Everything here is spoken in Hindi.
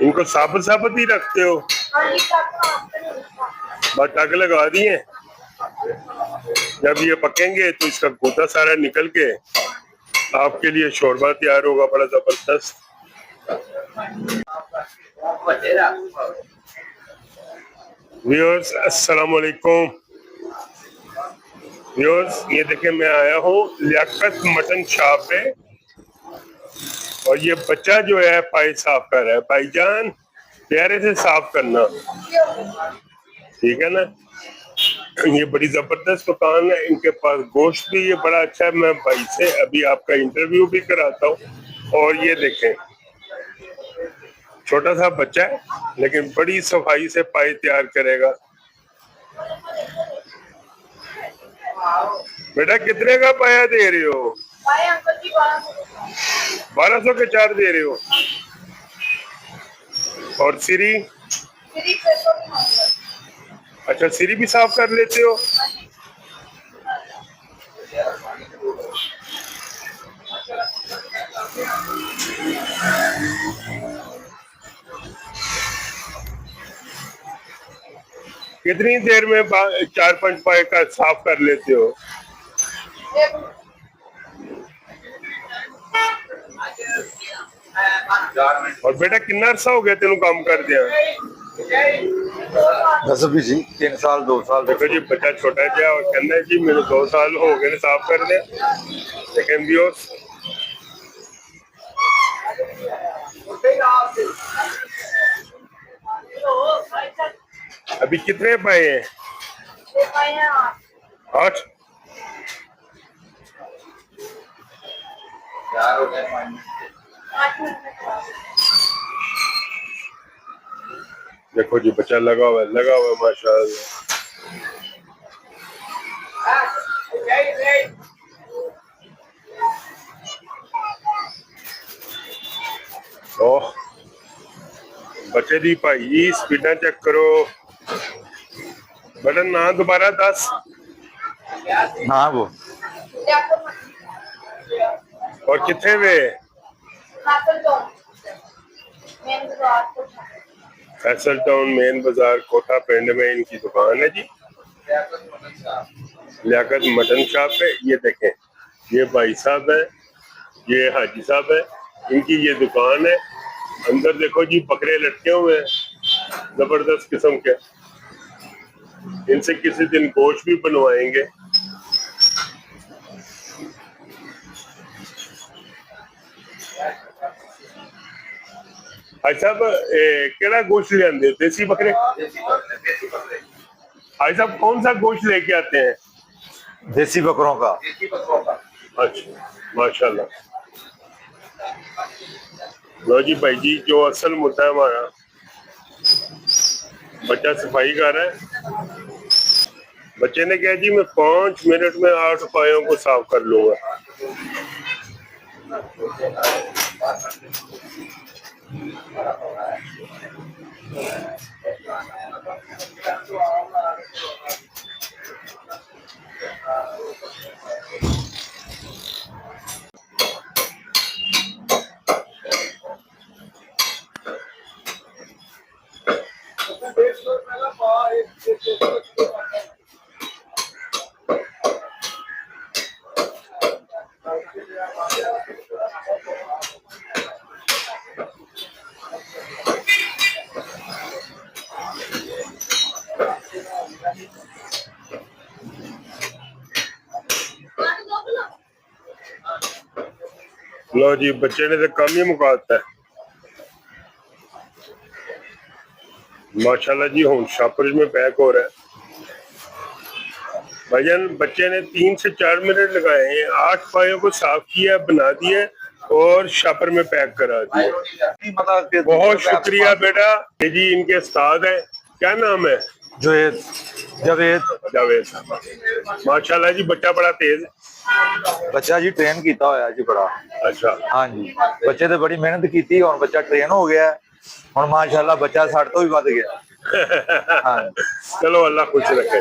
इनको साबुत साबुत ही रखते हो? बस टक लगा दिए। जब ये पकेंगे तो इसका गूदा सारा निकल के आपके लिए शोरबा तैयार होगा, बड़ा जबरदस्त। व्यूअर्स अस्सलाम वालेकुम। व्यूअर्स ये देखें, मैं आया हूँ लियाकत मटन शॉप पे और ये बच्चा जो है पाई साफ कर रहा है। भाईजान प्यारे से साफ करना, ठीक है ना। ये बड़ी जबरदस्त दुकान है, इनके पास गोश्त भी ये बड़ा अच्छा है। मैं भाई से अभी आपका इंटरव्यू भी कराता हूँ। और ये देखें, छोटा सा बच्चा है लेकिन बड़ी सफाई से पाई तैयार करेगा। बेटा कितने का पाया दे रहे हो? 1200 के 4 दे रहे हो। और सिरी? अच्छा, सिरी भी साफ कर लेते हो? कितनी देर में 4-5 पाए का साफ कर लेते हो? और बेटा कितना अरसा हो गया तेन काम कर दिया? 3 साल 2 साल। देखो जी, बच्चा छोटा है और कहना है जी मेरे 2 साल हो गए साफ कर दे। लेकिन व्यूअर्स अभी कितने पाए हैं? 8। देखो जी, बच्चा लगा हुआ है माशाल्लाह। ओह, बच्चे दी भाई स्पीडा चेक करो। बटन ना दोबारा 10। हाँ वो और कितने वे? फैसल टाउन मेन बाजार कोठा पिंड में इनकी दुकान है जी, लियाकत मटन शॉप है। ये देखें, ये भाई साहब है, ये हाजी साहब है, इनकी ये दुकान है। अंदर देखो जी, बकरे लटके हुए हैं जबरदस्त किस्म के। इनसे किसी दिन गोश्त भी बनवाएंगे। भाई साहब केड़ा गोश्त ले आते? देसी बकरे? भाई साहब कौन सा गोश्त लेके आते हैं? देसी बकरों का। अच्छा माशाल्लाह। लो जी भाई जी, जो असल मुद्दा है हमारा, बच्चा सफाई कर रहा है। बच्चे ने कहा जी मैं 5 मिनट में 8 पायों को साफ कर लूंगा। लो जी, बच्चे ने तो काम ही मुकाता है माशाल्लाह जी। हूँ शापर में पैक हो रहा है भाईजान। बच्चे ने 3 से 4 मिनट लगाए हैं, 8 पायों को साफ किया, बना दिया और शापर में पैक करा दिया। बहुत शुक्रिया बेटा। ये जी इनके उस्ताद है, क्या नाम है? जावेद माशाल्लाह जी। बच्चा बड़ा तेज है। बच्चा जी ट्रेन किया होया जी बड़ा। अच्छा हाँ जी, बच्चे ने बड़ी मेहनत की और बच्चा ट्रेन हो गया और माशाल्लाह बच्चा साढ़े तो भी बढ़ गया। हाँ चलो अल्लाह खुश रखे।